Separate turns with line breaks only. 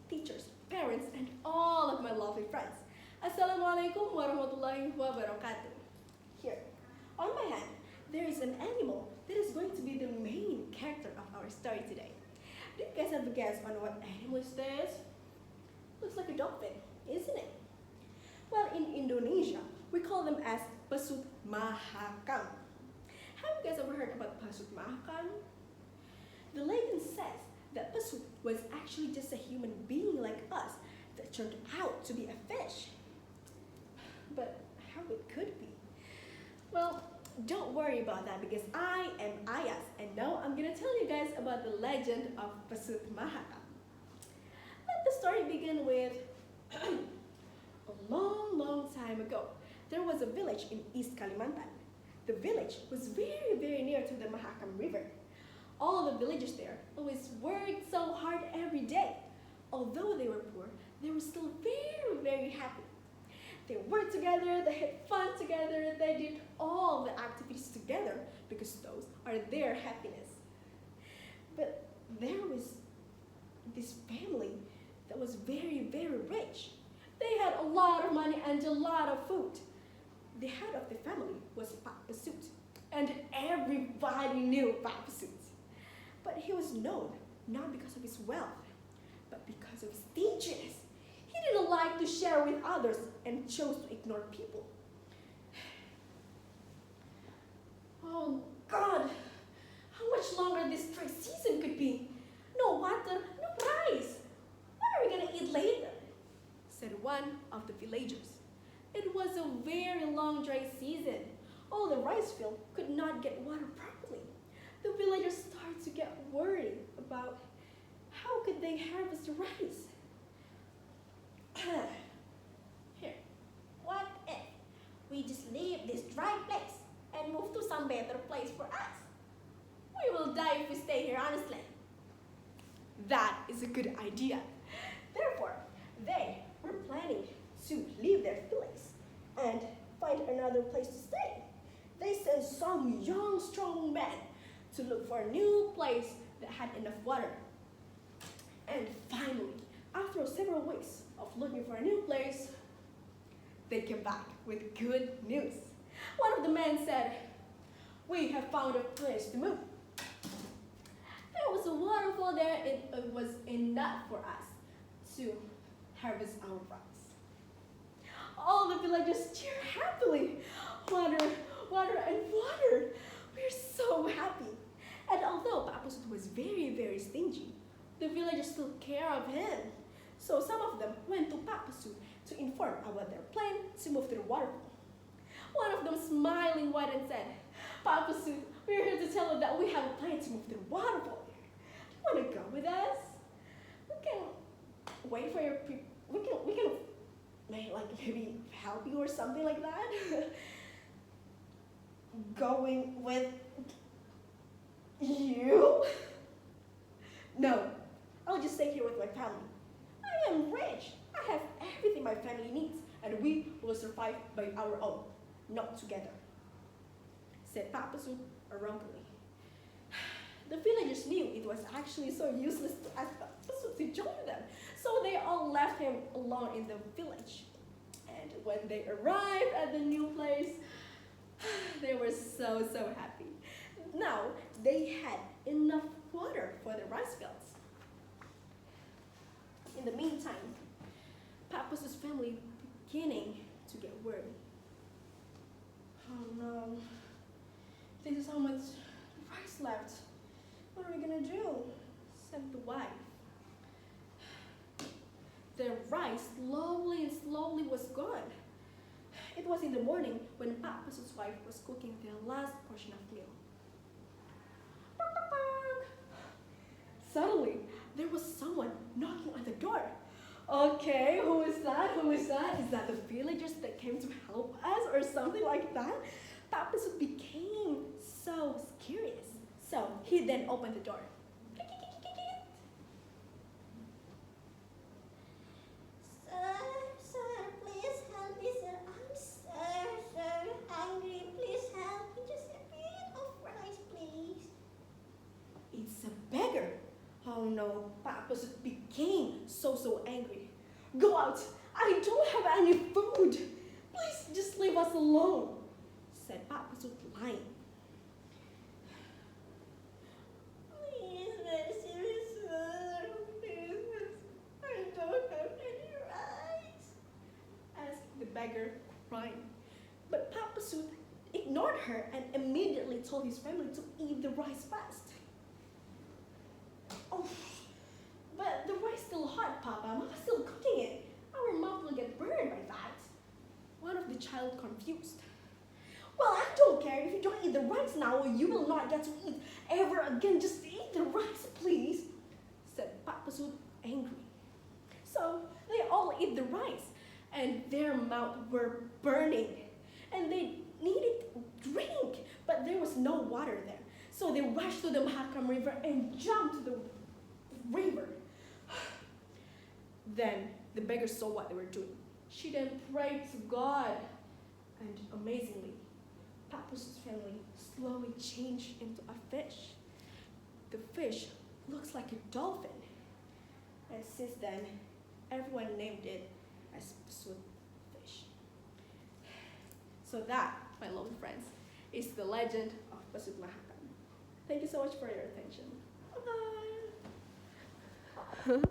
teachers, parents, and all of my lovely friends. Assalamualaikum warahmatullahi wabarakatuh. Here, on my hand, there is an animal that is going to be the main character of our story today. Do you guys have a guess on what animal is this? Looks like a dolphin, isn't it? Well, in Indonesia, we call them as pesut mahakam. Have you guys ever heard about pesut mahakam? The legend says that pesut was actually just a human being like us that turned out to be a fish. But how it could be? Well, don't worry about that because I am Ayas and now I'm gonna tell you guys about the legend of pesut mahakam. Let the story begin with a long time ago. There was a village in East Kalimantan. The village was very near to the Mahakam River. All the villagers there always worked so hard every day. Although they were poor, they were still very happy. They worked together, they had fun together, they did all the activities together because those are their happiness. But there was this family that was very rich. They had a lot of money and a lot of food. The head of the family was Pak Pesut, and everybody knew Pak Pesut. But he was known not because of his wealth, but because of his stinginess. He didn't like to share with others and chose to ignore people. Oh God, how much longer this dry season could be? No water, no rice. What are we gonna eat later? Said one of the villagers. It was a very long dry season. All the rice field could not get water properly. The villagers started to get worried about how could they harvest the rice.
Here, what if we just leave this dry place and move to some better place for us? We will die if we stay here, honestly.
That is a good idea. Therefore, they were planning to leave their village and find another place to stay. They sent some young, strong men to look for a new place that had enough water. And finally, after several weeks of looking for a new place, they came back with good news. One of the men said, "We have found a place to move." There was a waterfall there. It was enough for us to harvest our rice. All the villagers cheered happily. Water, water, and water. We're so happy. And although Pak Pesut was very stingy, the villagers still care of him. So some of them went to Pak Pesut to inform about their plan to move to the waterfall. One of them smiling wide and said, "Pak Pesut, we're here to tell you that we have a plan to move to the waterfall. Do you want to go with us? We can wait for your we can maybe help you or something like that." Going with you? No, I'll just stay here with my family. I am rich. I have everything my family needs, and we will survive by our own, not together, said Pak Pesut arrogantly. The villagers knew it was actually so useless to ask Pak Pesut to join them, so they all left him alone in the village. And when they arrived at the new place, they were so happy. Now they had enough water for the rice fields. In the meantime, Pak Pesut's family beginning to get worried. Oh no, this is how much rice left. What are we gonna do? Said the wife. The rice slowly was gone. It was in the morning when Pak Pesut's wife was cooking their last portion of meal. Suddenly, there was someone knocking on the door. Okay, who is that? Who is that? Is that the villagers that came to help us or something like that? Pak Pesut became so curious. So he then opened the door.
Sir, please help me, sir. I'm so hungry. Please help me. Just a bit of rice, please.
It's a beggar. Oh no, Pak Pesut became so angry. Go out! I don't have any food! Please just leave us alone, said Papasut lying.
Please, mercy, sir. Please, I don't have any rice,
Asked the beggar, crying. But Papasut ignored her and immediately told his family to eat the rice fast. Oh, but the rice is still hot, Papa. Mama's still cooking it. Our mouth will get burned by that. One of the child confused. Well, I don't care if you don't eat the rice now, or you will not get to eat ever again. Just eat the rice, please, said Papasut angry. So they all ate the rice, and their mouths were burning, and they needed drink, but there was no water there. So they rushed to the Mahakam River and jumped to the river. Then the beggar saw what they were doing. She then prayed to God, and amazingly, Papas's family slowly changed into a fish. The fish looks like a dolphin, and since then, everyone named it as Pasut fish. So that, my lovely friends, is the legend of Pasut Mahakam. Thank you so much for your attention. Bye-bye.